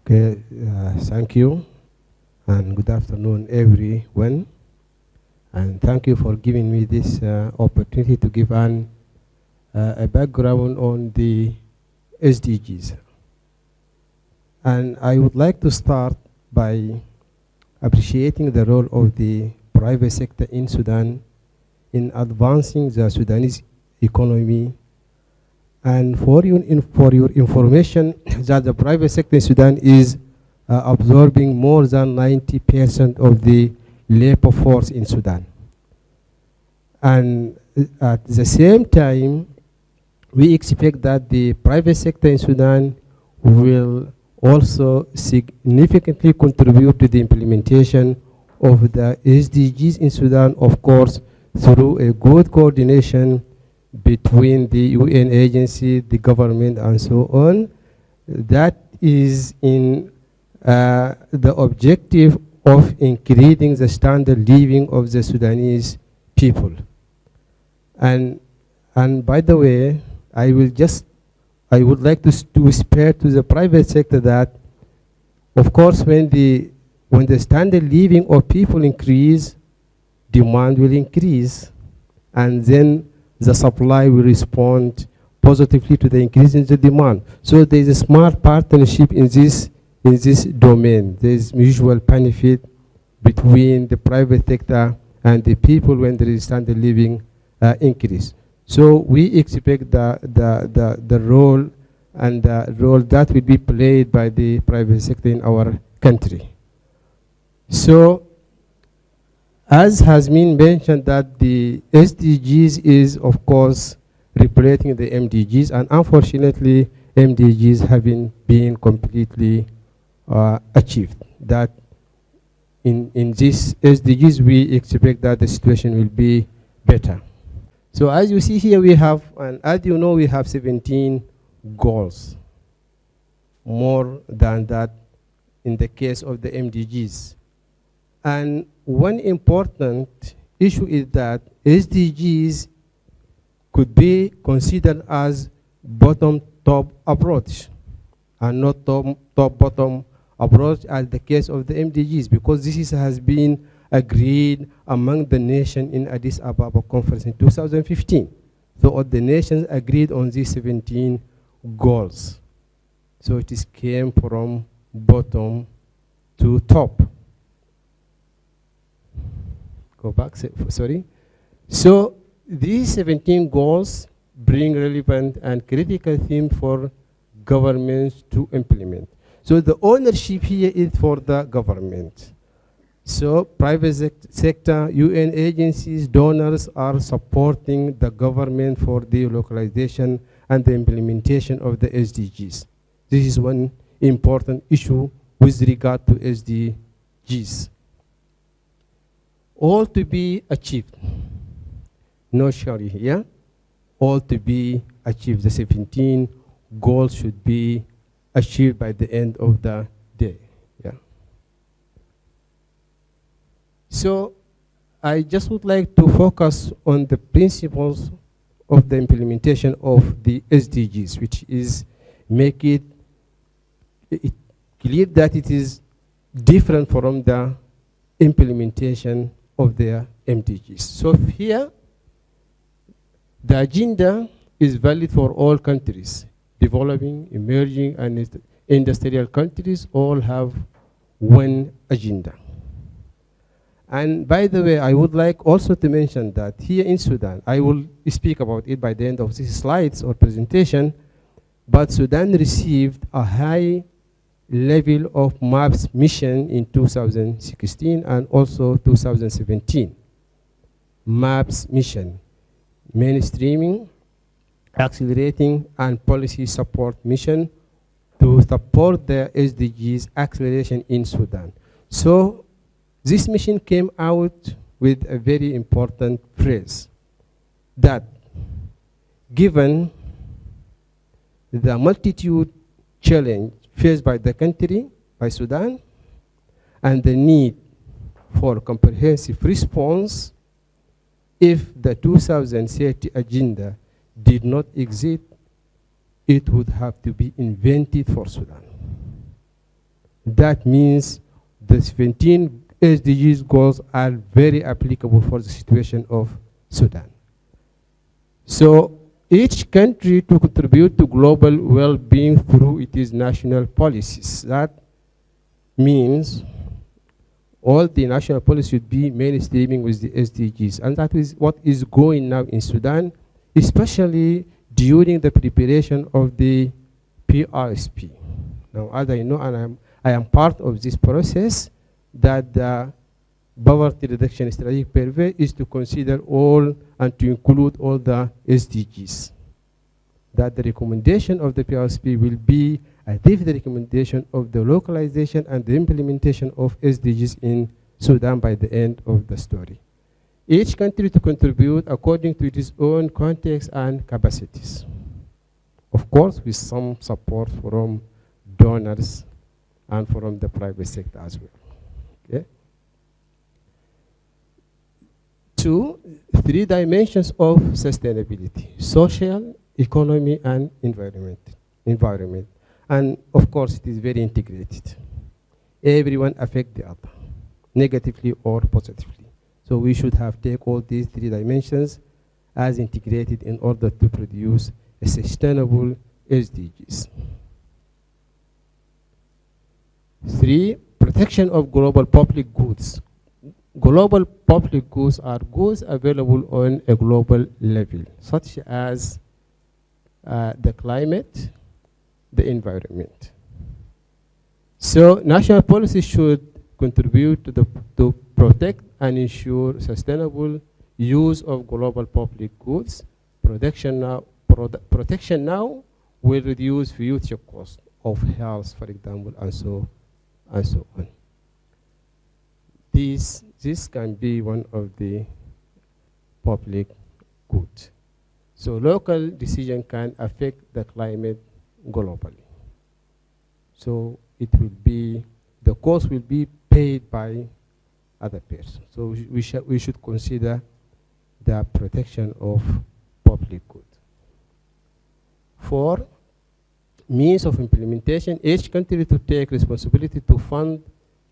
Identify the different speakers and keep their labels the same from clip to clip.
Speaker 1: Okay, thank you, and good afternoon, everyone. And thank you for giving me this opportunity to give a background on the SDGs. And I would like to start by appreciating the role of the private sector in Sudan in advancing the Sudanese economy. And for your information, that the private sector in Sudan is absorbing more than 90% of the labor force in Sudan. And at the same time, we expect that the private sector in Sudan will also significantly contribute to the implementation of the SDGs in Sudan, of course, through a good coordination between the UN agency, the government, and so on. That is in the objective of increasing the standard living of the Sudanese people. And by the way, I would like to spare to the private sector that, of course, when the standard living of people increase, demand will increase, and then the supply will respond positively to the increase in the demand. So there is a smart partnership in this domain. There is mutual benefit between the private sector and the people when there is standard living increase. So we expect the role and the role that will be played by the private sector in our country. So, as has been mentioned, that the SDGs is, of course, replacing the MDGs, and unfortunately, MDGs haven't been completely achieved. That in this SDGs, we expect that the situation will be better. So as you see here, we have, and as you know, we have 17 goals, more than that in the case of the MDGs. And one important issue is that SDGs could be considered as bottom-top approach and not top-bottom approach as the case of the MDGs, because this has been agreed among the nations in Addis Ababa conference in 2015. So all the nations agreed on these 17 goals. So it came from bottom to top. Go back, sorry. So these 17 goals bring relevant and critical themes for governments to implement. So the ownership here is for the government. So private sector, UN agencies, donors are supporting the government for the localization and the implementation of the SDGs. This is one important issue with regard to SDGs. All to be achieved. No shari here. All to be achieved. The 17 goals should be achieved by the end of the day. Yeah. So I just would like to focus on the principles of the implementation of the SDGs, which is make it clear that it is different from the implementation of their MDGs. So here, the agenda is valid for all countries. Developing, emerging, and industrial countries all have one agenda. And by the way, I would like also to mention that here in Sudan, I will speak about it by the end of these slides or presentation, but Sudan received a high level of MAPS mission in 2016 and also 2017. MAPS mission, mainstreaming, accelerating, and policy support mission to support the SDGs acceleration in Sudan. So this mission came out with a very important phrase that given the multitude challenge faced by the country, by Sudan, and the need for comprehensive response, if the 2030 agenda did not exist, it would have to be invented for Sudan. That means the 17 SDGs goals are very applicable for the situation of Sudan. So each country to contribute to global well-being through its national policies. That means all the national policies should be mainstreaming with the SDGs. And that is what is going now in Sudan, especially during the preparation of the PRSP. Now, as I know, and I am part of this process, that the poverty reduction strategic purvey is to consider all and to include all the SDGs. That the recommendation of the PRSP will be a different recommendation of the localization and the implementation of SDGs in Sudan by the end of the story. Each country to contribute according to its own context and capacities. Of course, with some support from donors and from the private sector as well. Okay? 2, 3 dimensions of sustainability: social, economy, and environment. And of course, it is very integrated. Everyone affects the other, negatively or positively. So we should have take all these 3 dimensions as integrated in order to produce a sustainable SDGs. 3, protection of global public goods. Global public goods are goods available on a global level, such as the climate, the environment. So national policy should contribute to protect and ensure sustainable use of global public goods. Protection now will reduce future costs of health, for example, and so on. This can be one of the public goods. So local decision can affect the climate globally. So it will be, the cost will be paid by other persons. So we should consider the protection of public good. 4, means of implementation. Each country to take responsibility to fund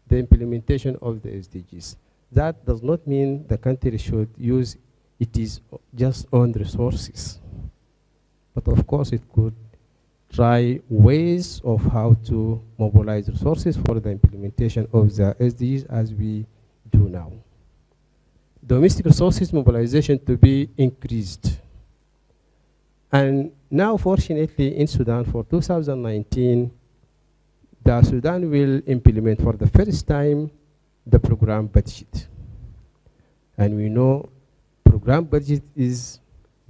Speaker 1: the implementation of the SDGs. That does not mean the country should use its just own resources. But of course, it could try ways of how to mobilize resources for the implementation of the SDGs as we do now. Domestic resources mobilization to be increased. And now, fortunately, in Sudan for 2019, the Sudan will implement for the first time the program budget. And we know program budget is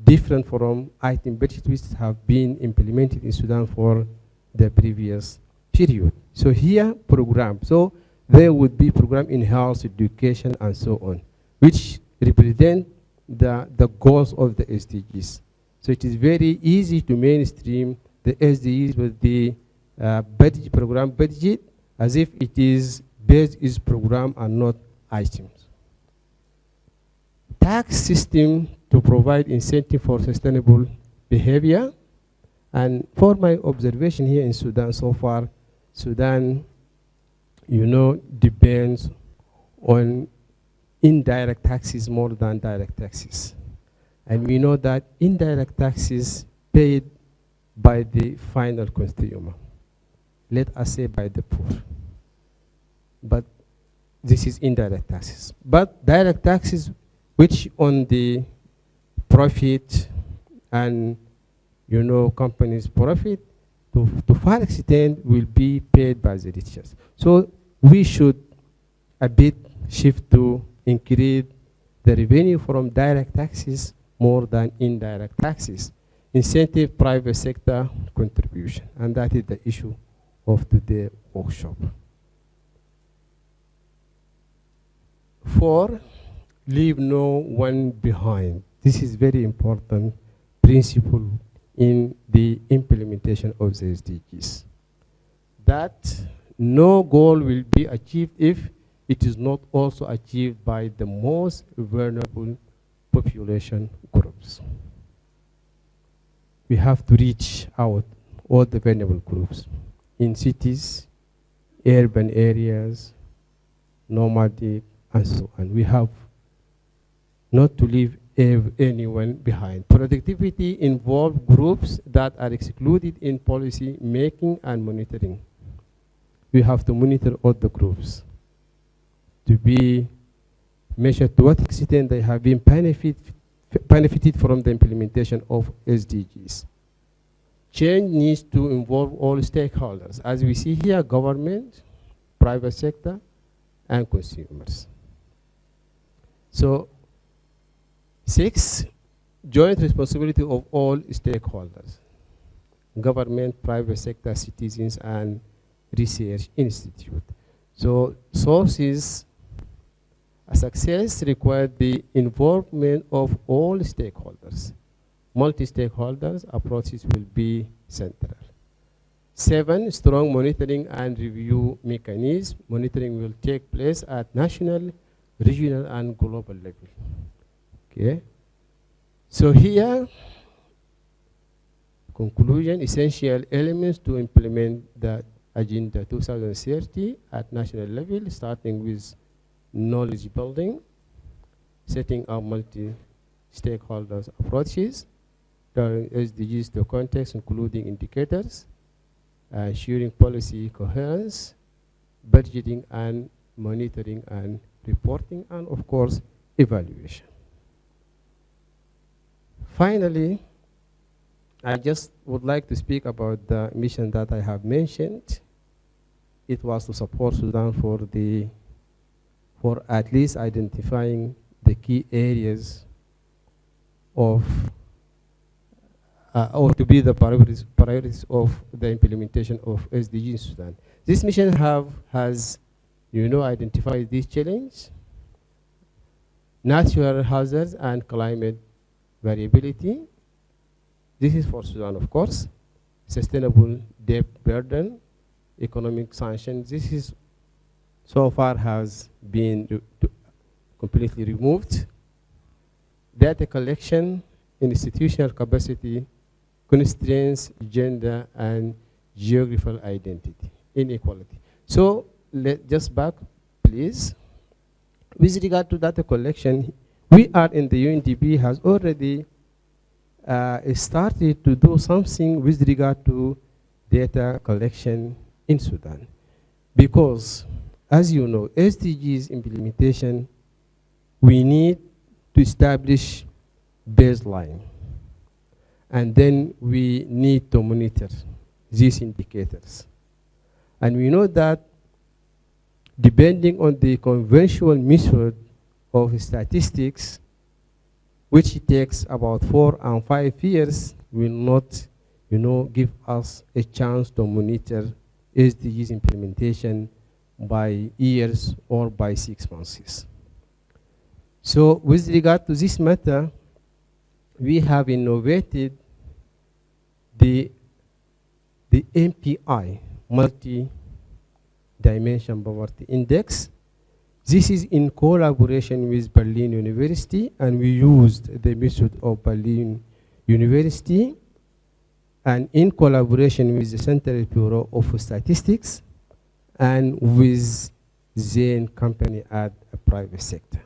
Speaker 1: different from item budget which have been implemented in Sudan for the previous period. So here, program. So there would be program in health, education, and so on, which represent the goals of the SDGs. So it is very easy to mainstream the SDGs with the budget, program budget, as if it is based is program and not items. Tax system to provide incentive for sustainable behavior. And for my observation here in Sudan so far, Sudan, depends on indirect taxes more than direct taxes. And we know that indirect taxes paid by the final consumer, let us say by the poor. But this is indirect taxes. But direct taxes, which on the profit and companies' profit, to far extent will be paid by the richest. So we should a bit shift to increase the revenue from direct taxes more than indirect taxes. Incentive private sector contribution. And that is the issue of today's workshop. 4, leave no one behind. This is very important principle in the implementation of the SDGs. That no goal will be achieved if it is not also achieved by the most vulnerable population groups. We have to reach out all the vulnerable groups in cities, urban areas, nomadic, and so on. We have not to leave anyone behind. Productivity involves groups that are excluded in policy making and monitoring. We have to monitor all the groups to be measured to what extent they have been benefited from the implementation of SDGs. Change needs to involve all stakeholders. As we see here, government, private sector, and consumers. So, 6, joint responsibility of all stakeholders, government, private sector, citizens, and research institute. So sources, a success requires the involvement of all stakeholders. Multi-stakeholders approaches will be central. 7, strong monitoring and review mechanism. Monitoring will take place at national, regional, and global level. Okay. So here, conclusion, essential elements to implement the Agenda 2030 at national level, starting with knowledge building, setting up multi-stakeholders approaches, turning SDGs to context, including indicators, ensuring policy coherence, budgeting and monitoring and reporting, and of course, evaluation. Finally, I just would like to speak about the mission that I have mentioned. It was to support Sudan for at least identifying the key areas of, or to be the priorities of the implementation of SDGs in Sudan. This mission has, identified these challenges, natural hazards and climate variability. This is for Sudan, of course. Sustainable debt burden, economic sanctions. This is so far has been completely removed. Data collection, institutional capacity, constraints, gender, and geographical identity, inequality. So just back, please. With regard to data collection, we are in the UNDP has already started to do something with regard to data collection in Sudan. Because, as you know, SDGs implementation, we need to establish baseline. And then we need to monitor these indicators. And we know that depending on the conventional method of statistics, which takes about 4 and 5 years, will not, give us a chance to monitor SDGs implementation by years or by 6 months. So with regard to this matter, we have innovated the MPI, Multi-Dimension Poverty Index. This is in collaboration with Berlin University, and we used the method of Berlin University, and in collaboration with the Central Bureau of Statistics and with Zain company at a private sector.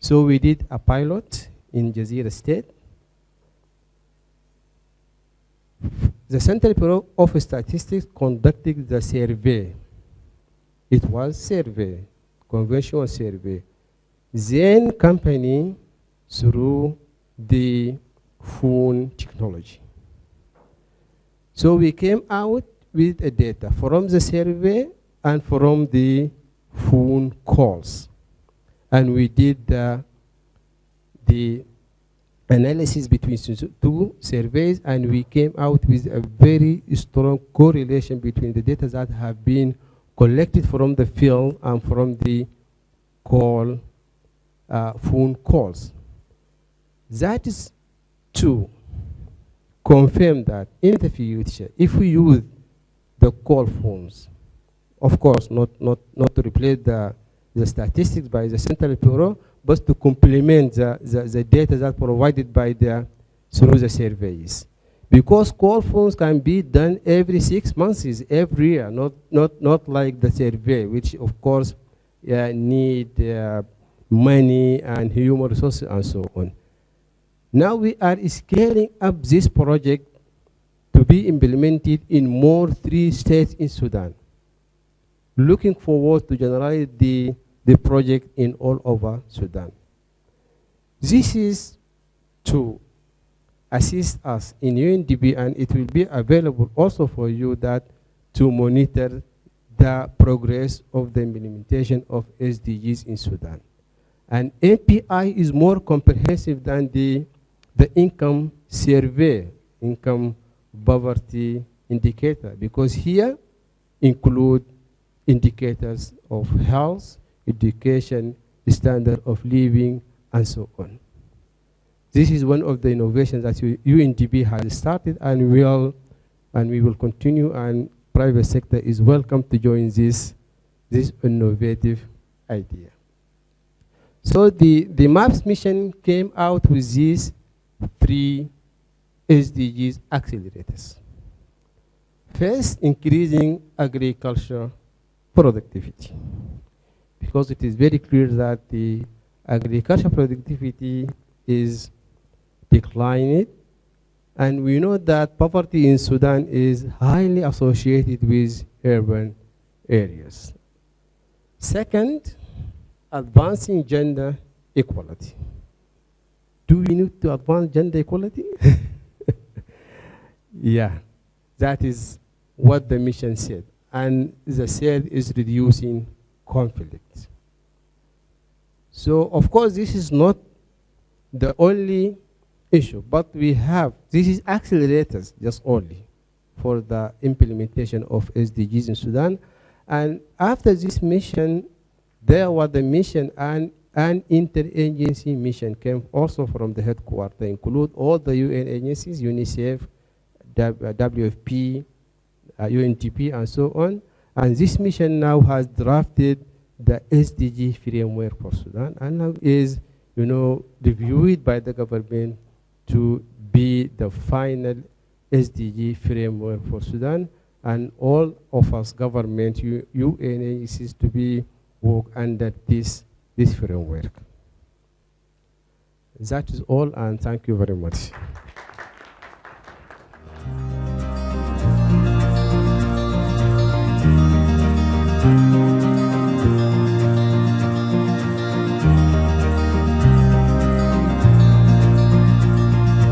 Speaker 1: So we did a pilot in Jazeera State. The Central Bureau of Statistics conducted the survey. It was survey, conventional survey. Zain company through the phone technology. So we came out with a data from the survey and from the phone calls. And we did the analysis between two surveys, and we came out with a very strong correlation between the data that have been collected from the field and from the phone calls. That is to confirm that in the future, if we use the call phones, of course, not to replace the statistics by the Central Bureau, but to complement the data that provided by through the surveys. Because call phones can be done every 6 months, every year, not like the survey, which of course need money and human resources and so on. Now we are scaling up this project to be implemented in more 3 states in Sudan. Looking forward to generalize the project in all over Sudan. This is to assist us in UNDP, and it will be available also for you that to monitor the progress of the implementation of SDGs in Sudan. And API is more comprehensive than the income survey, income poverty indicator, because here include indicators of health, education, standard of living, and so on. This is one of the innovations that UNDP has started, and we will continue, and private sector is welcome to join this innovative idea. So the MAPS mission came out with these 3 SDGs accelerators. First, increasing agriculture productivity, because it is very clear that the agriculture productivity is declining, and we know that poverty in Sudan is highly associated with urban areas. Second, advancing gender equality. Do we need to advance gender equality? Yeah, that is what the mission said. And the third is reducing conflict. So, of course, this is not the only issue, but we have, this is accelerators just only for the implementation of SDGs in Sudan. And after this mission, there was the mission and an interagency mission came also from the headquarters, include all the UN agencies, UNICEF, WFP, UNDP, and so on. And this mission now has drafted the SDG framework for Sudan, and now is, reviewed by the government to be the final SDG framework for Sudan, and all of us government, UN agencies, to be work under this framework. That is all, and thank you very much.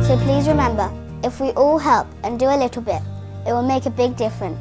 Speaker 2: So please remember, if we all help and do a little bit, it will make a big difference.